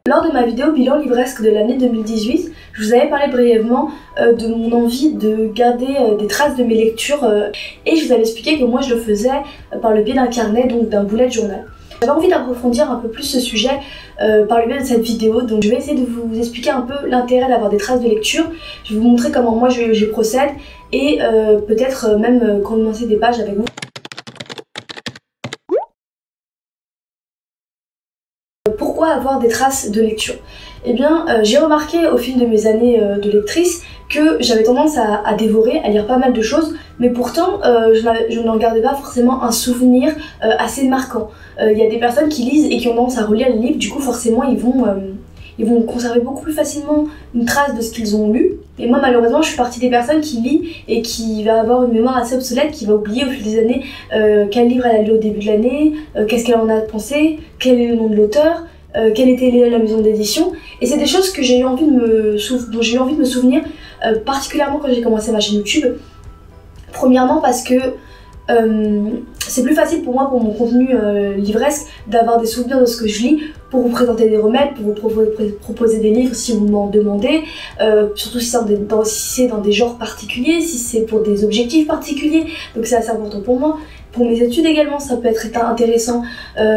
Lors de ma vidéo bilan livresque de l'année 2018, je vous avais parlé brièvement de mon envie de garder des traces de mes lectures et je vous avais expliqué que moi je le faisais par le biais d'un carnet, donc d'un bullet journal. J'avais envie d'approfondir un peu plus ce sujet par le biais de cette vidéo, donc je vais essayer de vous expliquer un peu l'intérêt d'avoir des traces de lecture. Je vais vous montrer comment moi je procède et peut-être même commencer des pages avec vous. Pourquoi avoir des traces de lecture? Eh bien, j'ai remarqué au fil de mes années de lectrice que j'avais tendance à dévorer, à lire pas mal de choses, mais pourtant je n'en gardais pas forcément un souvenir assez marquant. Il y a des personnes qui lisent et qui ont tendance à relire les livres, du coup forcément ils vont conserver beaucoup plus facilement une trace de ce qu'ils ont lu. Et moi malheureusement je suis partie des personnes qui lit et qui va avoir une mémoire assez obsolète, qui va oublier au fil des années quel livre elle a lu au début de l'année, qu'est-ce qu'elle en a pensé, quel est le nom de l'auteur, quelle était la maison d'édition. Et c'est des choses que j'ai eu envie dont j'ai eu envie de me souvenir, particulièrement quand j'ai commencé ma chaîne YouTube. Premièrement parce que c'est plus facile pour moi, pour mon contenu livresque, d'avoir des souvenirs de ce que je lis, pour vous présenter des remèdes, pour vous proposer des livres si vous m'en demandez, surtout si c'est dans des genres particuliers, si c'est pour des objectifs particuliers, donc c'est assez important pour moi. Pour mes études également, ça peut être intéressant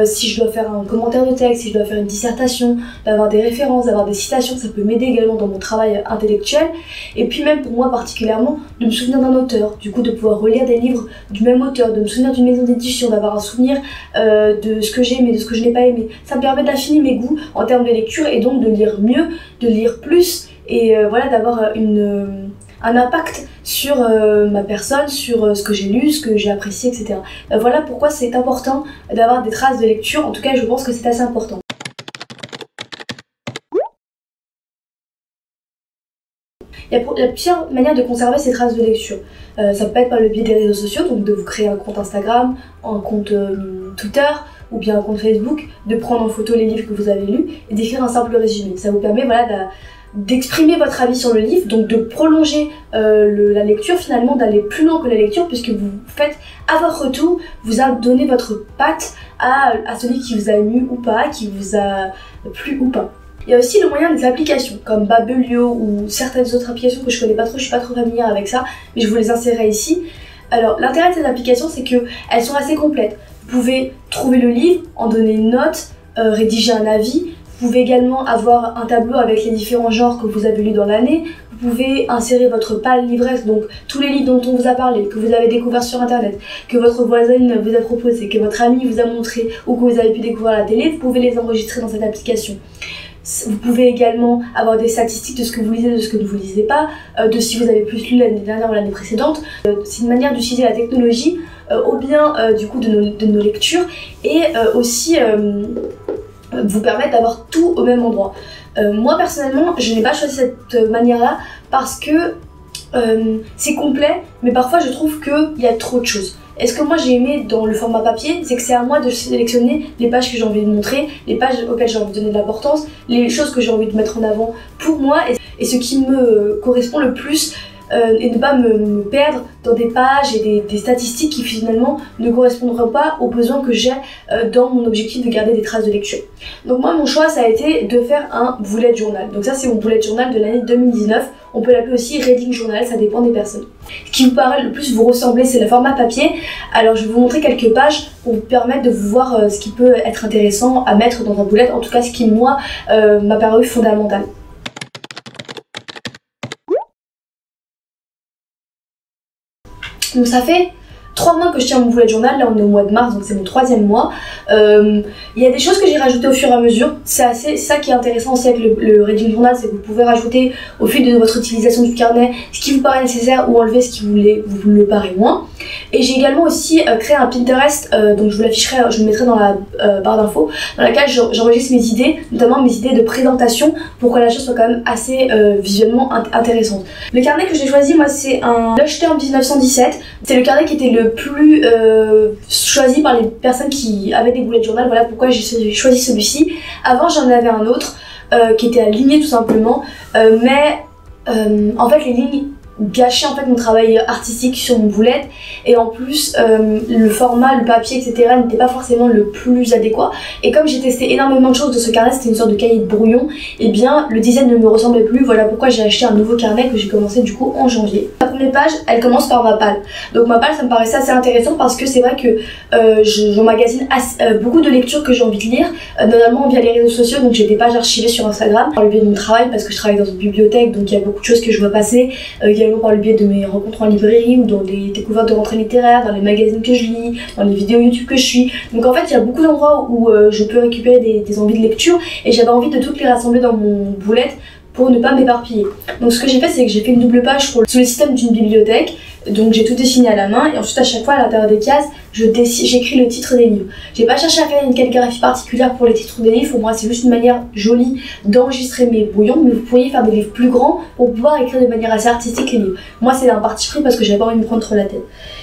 si je dois faire un commentaire de texte, si je dois faire une dissertation, d'avoir des références, d'avoir des citations, ça peut m'aider également dans mon travail intellectuel. Et puis même pour moi particulièrement, de me souvenir d'un auteur, du coup de pouvoir relire des livres du même auteur, de me souvenir d'une maison d'édition, d'avoir un souvenir de ce que j'ai aimé, de ce que je n'ai pas aimé. Ça me permet d'affiner mes goûts en termes de lecture et donc de lire mieux, de lire plus et voilà, d'avoir un impact sur ma personne, sur ce que j'ai lu, ce que j'ai apprécié, etc. Voilà pourquoi c'est important d'avoir des traces de lecture, en tout cas je pense que c'est assez important. Il y a plusieurs manières de conserver ces traces de lecture. Ça peut être par le biais des réseaux sociaux, donc de vous créer un compte Instagram, un compte Twitter, ou bien un compte Facebook, de prendre en photo les livres que vous avez lus et d'écrire un simple résumé. Ça vous permet voilà, d'exprimer votre avis sur le livre, donc de prolonger la lecture, finalement d'aller plus loin que la lecture, puisque vous faites à votre retour, vous a donné votre patte à celui qui vous a ému ou pas, qui vous a plu ou pas. Il y a aussi le moyen des applications comme Babelio ou certaines autres applications que je connais pas trop, je suis pas trop familière avec ça, mais je vous les insérerai ici. Alors l'intérêt de ces applications, c'est qu'elles sont assez complètes. Vous pouvez trouver le livre, en donner une note, rédiger un avis. Vous pouvez également avoir un tableau avec les différents genres que vous avez lus dans l'année. Vous pouvez insérer votre palle livresque, donc tous les livres dont on vous a parlé, que vous avez découvert sur internet, que votre voisine vous a proposé, que votre ami vous a montré ou que vous avez pu découvrir à la télé, vous pouvez les enregistrer dans cette application. Vous pouvez également avoir des statistiques de ce que vous lisez, de ce que vous ne lisez pas, de si vous avez plus lu l'année dernière ou l'année précédente. C'est une manière d'utiliser la technologie au bien du coup de nos lectures et aussi vous permettre d'avoir tout au même endroit. Moi personnellement, je n'ai pas choisi cette manière-là parce que c'est complet, mais parfois je trouve qu'il y a trop de choses. Et ce que moi j'ai aimé dans le format papier, c'est que c'est à moi de sélectionner les pages que j'ai envie de montrer, les pages auxquelles j'ai envie de donner de l'importance, les choses que j'ai envie de mettre en avant pour moi et ce qui me correspond le plus et ne pas me perdre dans des pages et des statistiques qui finalement ne correspondront pas aux besoins que j'ai dans mon objectif de garder des traces de lecture. Donc moi mon choix ça a été de faire un bullet journal. Donc ça c'est mon bullet journal de l'année 2019. On peut l'appeler aussi reading journal, ça dépend des personnes. Ce qui vous paraît le plus vous ressembler, c'est le format papier. Alors je vais vous montrer quelques pages pour vous permettre de vous voir ce qui peut être intéressant à mettre dans un bullet, en tout cas ce qui moi m'a paru fondamental. Donc ça fait 3 mois que je tiens mon bullet journal, là on est au mois de mars donc c'est mon 3e mois. Il y a des choses que j'ai rajoutées au fur et à mesure, c'est ça qui est intéressant aussi avec le reading journal, c'est que vous pouvez rajouter au fil de votre utilisation du carnet ce qui vous paraît nécessaire ou enlever ce qui vous le paraît moins. Et j'ai également aussi créé un Pinterest, donc je vous l'afficherai, je le mettrai dans la barre d'infos, dans laquelle j'enregistre mes idées, notamment mes idées de présentation, pour que la chose soit quand même assez visuellement intéressante. Le carnet que j'ai choisi, moi, c'est un Leuchter 1917. C'est le carnet qui était le plus choisi par les personnes qui avaient des bullet journal. Voilà pourquoi j'ai choisi celui-ci. Avant, j'en avais un autre qui était aligné tout simplement, mais en fait, les lignes gâcher en fait mon travail artistique sur mon boulette, et en plus le format, le papier, etc. n'était pas forcément le plus adéquat. Et comme j'ai testé énormément de choses de ce carnet, c'était une sorte de cahier de brouillon, et bien le design ne me ressemblait plus. Voilà pourquoi j'ai acheté un nouveau carnet que j'ai commencé du coup en janvier. La première page, elle commence par Mappal. Donc Mappal, ça me paraissait assez intéressant parce que c'est vrai que j'emmagasine beaucoup de lectures que j'ai envie de lire, notamment via les réseaux sociaux. Donc j'ai des pages archivées sur Instagram par le biais de mon travail, parce que je travaille dans une bibliothèque, donc il y a beaucoup de choses que je vois passer, également par le biais de mes rencontres en librairie ou dans les découvertes de rentrée littéraire, dans les magazines que je lis, dans les vidéos YouTube que je suis. Donc en fait il y a beaucoup d'endroits où je peux récupérer des envies de lecture, et j'avais envie de toutes les rassembler dans mon boulette pour ne pas m'éparpiller. Donc ce que j'ai fait, c'est que j'ai fait une double page sous le système d'une bibliothèque. Donc j'ai tout dessiné à la main, et ensuite à chaque fois à l'intérieur des cases j'écris le titre des livres. J'ai pas cherché à faire une calligraphie particulière pour les titres des livres. Pour moi c'est juste une manière jolie d'enregistrer mes brouillons, mais vous pourriez faire des livres plus grands pour pouvoir écrire de manière assez artistique les livres. Moi c'est un parti pris parce que j'avais pas envie de me prendre trop la tête.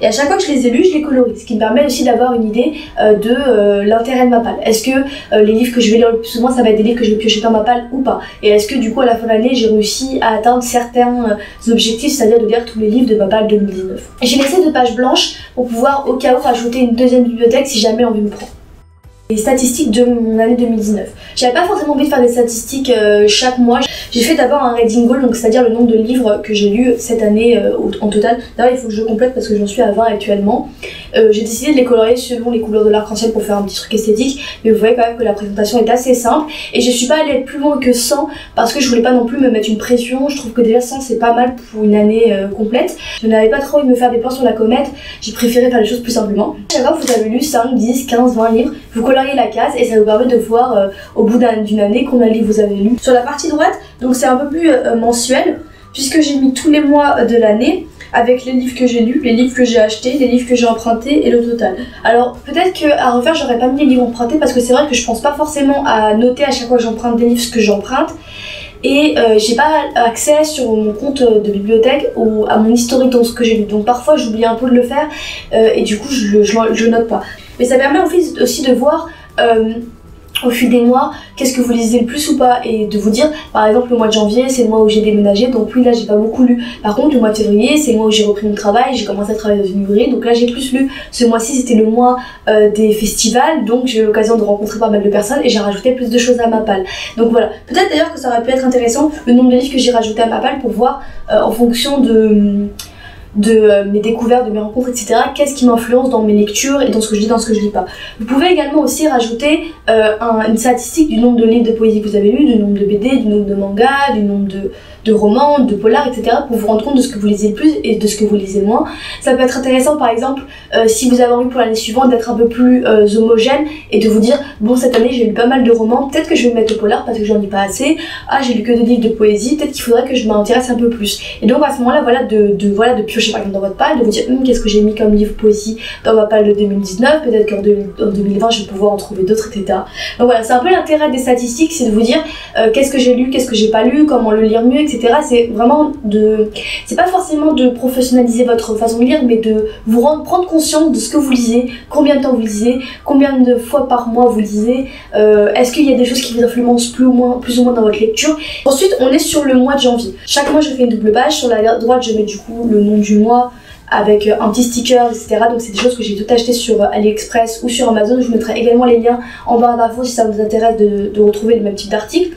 Et à chaque fois que je les ai lus, je les colorie, ce qui me permet aussi d'avoir une idée de l'intérêt de Mappal. Est-ce que les livres que je vais lire le plus souvent, ça va être des livres que je vais piocher dans Mappal ou pas? Et est-ce que du coup à la fin de l'année j'ai réussi à atteindre certains objectifs, c'est-à-dire de lire tous les livres de Mappal 2019. J'ai laissé 2 pages blanches pour pouvoir au cas où rajouter une deuxième bibliothèque si jamais envie me prend. Les statistiques de mon année 2019. J'avais pas forcément envie de faire des statistiques chaque mois. J'ai fait d'abord un reading goal, donc c'est-à-dire le nombre de livres que j'ai lus cette année en total. D'ailleurs il faut que je complète parce que j'en suis à 20 actuellement. J'ai décidé de les colorier selon les couleurs de l'arc-en-ciel pour faire un petit truc esthétique, mais vous voyez quand même que la présentation est assez simple, et je suis pas allée plus loin que 100 parce que je voulais pas non plus me mettre une pression. Je trouve que déjà 100 c'est pas mal pour une année complète. Je n'avais pas trop envie de me faire des plans sur la comète, j'ai préféré faire les choses plus simplement. Chaque fois que vous avez lu 5, 10, 15, 20 livres, vous coloriez la case et ça vous permet de voir au bout d'une année combien de livres vous avez lu. Sur la partie droite, donc c'est un peu plus mensuel, puisque j'ai mis tous les mois de l'année avec les livres que j'ai lus, les livres que j'ai achetés, les livres que j'ai empruntés et le total. Alors peut-être qu'à refaire j'aurais pas mis les livres empruntés parce que c'est vrai que je pense pas forcément à noter à chaque fois que j'emprunte des livres ce que j'emprunte, et j'ai pas accès sur mon compte de bibliothèque à mon historique dans ce que j'ai lu, donc parfois j'oublie un peu de le faire et du coup je note pas. Mais ça permet aussi de voir au fil des mois qu'est-ce que vous lisez le plus ou pas, et de vous dire par exemple le mois de janvier c'est le mois où j'ai déménagé, donc oui là j'ai pas beaucoup lu. Par contre le mois de février c'est le mois où j'ai repris mon travail, j'ai commencé à travailler dans une librairie, donc là j'ai plus lu. Ce mois-ci c'était le mois des festivals, donc j'ai eu l'occasion de rencontrer pas mal de personnes et j'ai rajouté plus de choses à Mappal. Donc voilà, peut-être d'ailleurs que ça aurait pu être intéressant le nombre de livres que j'ai rajouté à Mappal pour voir en fonction de mes découvertes, de mes rencontres, etc. Qu'est-ce qui m'influence dans mes lectures et dans ce que je lis, dans ce que je lis pas. Vous pouvez également aussi rajouter une statistique du nombre de livres de poésie que vous avez lus, du nombre de BD, du nombre de mangas, du nombre de romans, de polars, etc. pour vous rendre compte de ce que vous lisez le plus et de ce que vous lisez le moins. Ça peut être intéressant par exemple si vous avez envie pour l'année suivante d'être un peu plus homogène et de vous dire bon cette année j'ai lu pas mal de romans, peut-être que je vais me mettre au polar parce que j'en lis pas assez, ah j'ai lu que 2 livres de poésie, peut-être qu'il faudrait que je m'intéresse un peu plus. Et donc à ce moment là voilà de piocher par exemple dans votre palle, de vous dire qu'est-ce que j'ai mis comme livre poésie dans ma palle de 2019, peut-être qu'en 2020 je vais pouvoir en trouver d'autres, etc. Donc voilà, c'est un peu l'intérêt des statistiques, c'est de vous dire qu'est-ce que j'ai lu, qu'est-ce que j'ai pas lu, comment le lire mieux, etc. C'est vraiment c'est pas forcément de professionnaliser votre façon de lire, mais de vous prendre conscience de ce que vous lisez, combien de temps vous lisez, combien de fois par mois vous lisez, est-ce qu'il y a des choses qui vous influencent plus ou moins dans votre lecture. Ensuite on est sur le mois de janvier. Chaque mois je fais une double page, sur la droite je mets du coup le nom du mois avec un petit sticker, etc. Donc c'est des choses que j'ai tout acheté sur AliExpress ou sur Amazon. Je vous mettrai également les liens en barre d'infos si ça vous intéresse de retrouver le même type d'article.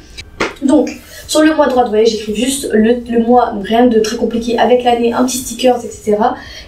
Donc sur le mois droit, vous voyez, j'écris juste le mois, donc rien de très compliqué, avec l'année, un petit sticker, etc.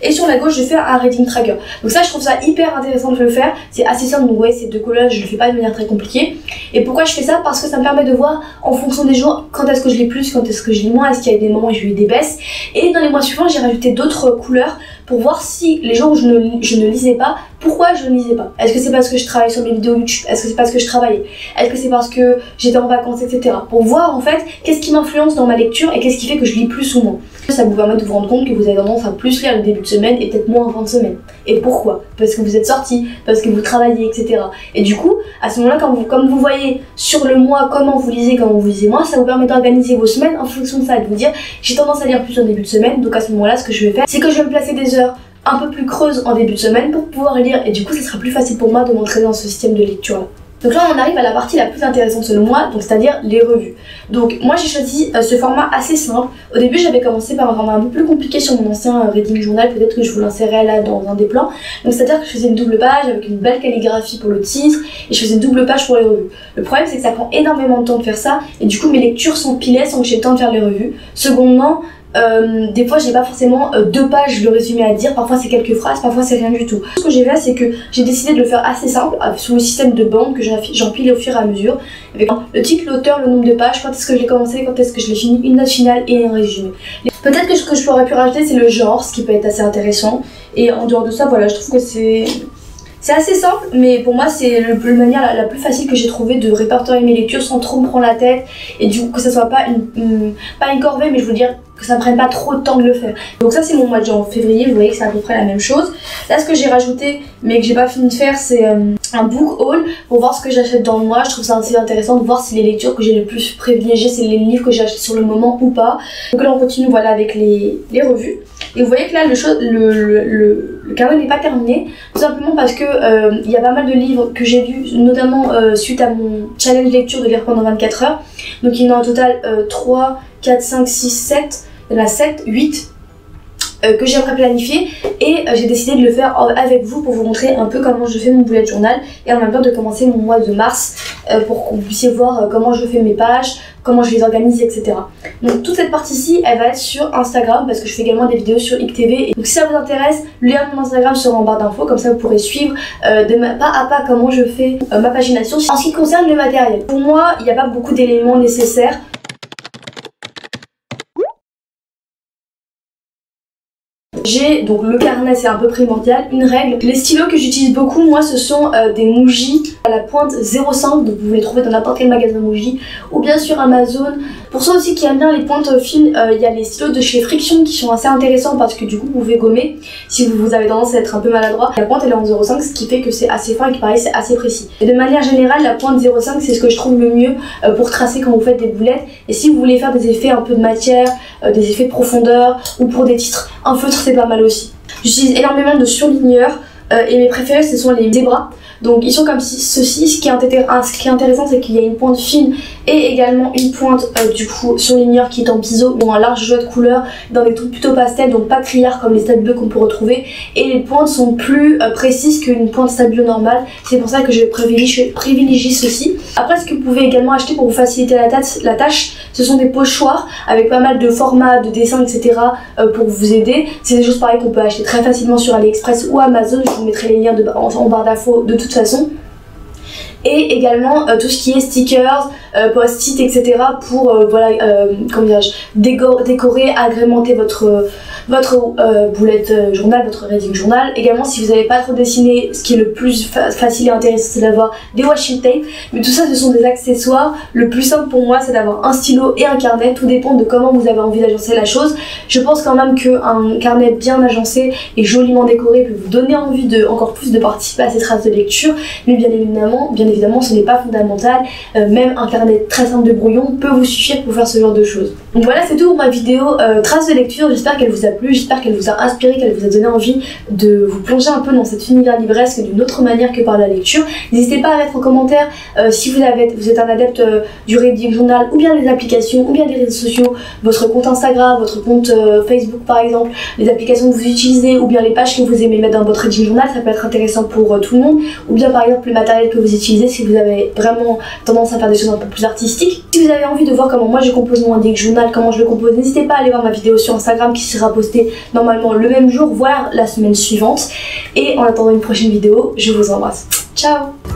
Et sur la gauche, je fais un reading tracker. Donc ça, je trouve ça hyper intéressant de le faire. C'est assez simple, donc vous voyez, ces 2 collages, je le fais pas de manière très compliquée. Et pourquoi je fais ça? Parce que ça me permet de voir, en fonction des jours, quand est-ce que je lis plus, quand est-ce que je lis moins, est-ce qu'il y a des moments où j'ai eu des baisses. Et dans les mois suivants, j'ai rajouté d'autres couleurs pour voir si les jours où je ne lisais pas, pourquoi je ne lisais pas. Est-ce que c'est parce que je travaille sur mes vidéos YouTube? Est-ce que c'est parce que je travaillais? Est-ce que c'est parce que j'étais en vacances, etc. Pour voir en fait qu'est-ce qui m'influence dans ma lecture et qu'est-ce qui fait que je lis plus ou moins. Ça vous permet de vous rendre compte que vous avez tendance à plus lire le début de semaine et peut-être moins en fin de semaine. Et pourquoi? Parce que vous êtes sortis, parce que vous travaillez, etc. Et du coup, à ce moment-là, comme vous voyez sur le mois comment vous lisez moins, ça vous permet d'organiser vos semaines en fonction de ça et de vous dire j'ai tendance à lire plus en début de semaine, donc à ce moment-là, ce que je vais faire, c'est que je vais me placer des heures un peu plus creuses en début de semaine pour pouvoir lire, et du coup, ça sera plus facile pour moi de m'entraîner dans ce système de lecture-là. Donc là on arrive à la partie la plus intéressante selon moi, donc c'est-à-dire les revues. Donc moi j'ai choisi ce format assez simple. Au début j'avais commencé par un format un peu plus compliqué sur mon ancien reading journal, peut-être que je vous l'insérerai là dans un des plans. Donc c'est-à-dire que je faisais une double page avec une belle calligraphie pour le titre et je faisais une double page pour les revues. Le problème c'est que ça prend énormément de temps de faire ça et du coup mes lectures s'empilaient sans que j'ai le temps de faire les revues. Secondement, des fois j'ai pas forcément 2 pages de résumé à dire, parfois c'est quelques phrases, parfois c'est rien du tout. Ce que j'ai fait c'est que j'ai décidé de le faire assez simple sous le système de bande que j'empile au fur et à mesure avec le titre, l'auteur, le nombre de pages, quand est-ce que je l'ai commencé, quand est-ce que je l'ai fini, une note finale et un résumé. Peut-être que ce que je pourrais pu rajouter c'est le genre, ce qui peut être assez intéressant, et en dehors de ça voilà, je trouve que c'est assez simple, mais pour moi c'est la manière la plus facile que j'ai trouvé de répertorier mes lectures sans trop me prendre la tête et du coup que ça soit pas une corvée, mais je veux dire que ça ne prenne pas trop de temps de le faire. Donc ça c'est mon mois de février, vous voyez que c'est à peu près la même chose. Là ce que j'ai rajouté mais que j'ai pas fini de faire c'est un book haul pour voir ce que j'achète dans le mois. Je trouve ça assez intéressant de voir si les lectures que j'ai le plus privilégiées c'est les livres que j'ai achetés sur le moment ou pas. Donc là on continue voilà avec les revues. Et vous voyez que là le carnet n'est pas terminé, tout simplement parce que il y a pas mal de livres que j'ai lus, notamment suite à mon challenge lecture de lire pendant 24 heures. Donc il y en a en total 3, 4, 5, 6, 7, il y en a 7, 8 que j'aimerais planifier et j'ai décidé de le faire avec vous pour vous montrer un peu comment je fais mon bullet journal et en même temps de commencer mon mois de mars pour que vous puissiez voir comment je fais mes pages, comment je les organise, etc. Donc toute cette partie-ci, elle va être sur Instagram parce que je fais également des vidéos sur IGTV. Donc si ça vous intéresse, le lien de mon Instagram sera en barre d'infos, comme ça vous pourrez suivre pas à pas comment je fais ma pagination. En ce qui concerne le matériel, pour moi, il n'y a pas beaucoup d'éléments nécessaires. J'ai donc le carnet, c'est un peu primordial, une règle. Les stylos que j'utilise beaucoup, moi, ce sont des Muji à la pointe 0,5, donc vous pouvez les trouver dans n'importe quel magasin Muji ou bien sur Amazon. Pour ceux aussi qui aiment bien les pointes fines, il y a les stylos de chez Friction qui sont assez intéressants parce que du coup vous pouvez gommer si vous avez tendance à être un peu maladroit. La pointe elle est en 0,5, ce qui fait que c'est assez fin et que pareil c'est assez précis. Et de manière générale, la pointe 0,5 c'est ce que je trouve le mieux pour tracer quand vous faites des boulettes. Et si vous voulez faire des effets un peu de matière, des effets de profondeur ou pour des titres, un feutre c'est pas mal aussi. J'utilise énormément de surligneurs et mes préférés ce sont les zébras. Donc ils sont comme ceci. Ce qui est intéressant c'est qu'il y a une pointe fine et également une pointe du coup surligneur qui est en biseau, bon un large jeu de couleurs dans des tons plutôt pastel, donc pas criard comme les stabilo qu'on peut retrouver, et les pointes sont plus précises qu'une pointe stabilo normale. C'est pour ça que je privilégie ceci. Après ce que vous pouvez également acheter pour vous faciliter la tâche, ce sont des pochoirs avec pas mal de formats, de dessins, etc. Pour vous aider. C'est des choses pareilles qu'on peut acheter très facilement sur AliExpress ou Amazon. Je vous mettrai les liens en barre d'infos de toute façon. Et également tout ce qui est stickers, post-it, etc. pour comment dirais-je, décorer, agrémenter votre bullet journal, votre reading journal. Également si vous n'avez pas trop dessiné, ce qui est le plus facile et intéressant c'est d'avoir des washi tape, mais tout ça ce sont des accessoires. Le plus simple pour moi c'est d'avoir un stylo et un carnet, tout dépend de comment vous avez envie d'agencer la chose. Je pense quand même qu'un carnet bien agencé et joliment décoré peut vous donner envie de encore plus de participer à ces traces de lecture, mais bien évidemment ce n'est pas fondamental, même un carnet très simple de brouillon peut vous suffire pour faire ce genre de choses. Donc voilà, c'est tout pour ma vidéo traces de lecture. J'espère qu'elle vous a plu, j'espère qu'elle vous a inspiré, qu'elle vous a donné envie de vous plonger un peu dans cet univers livresque d'une autre manière que par la lecture. N'hésitez pas à mettre en commentaire si vous êtes un adepte du reading journal ou bien des applications ou bien des réseaux sociaux, votre compte Instagram, votre compte Facebook par exemple, les applications que vous utilisez ou bien les pages que vous aimez mettre dans votre reading journal, ça peut être intéressant pour tout le monde, ou bien par exemple le matériel que vous utilisez si vous avez vraiment tendance à faire des choses un peu plus artistiques. Si vous avez envie de voir comment moi je compose mon reading journal, comment je le compose, n'hésitez pas à aller voir ma vidéo sur Instagram qui sera postée normalement le même jour, voire la semaine suivante. Et en attendant une prochaine vidéo, je vous embrasse. Ciao!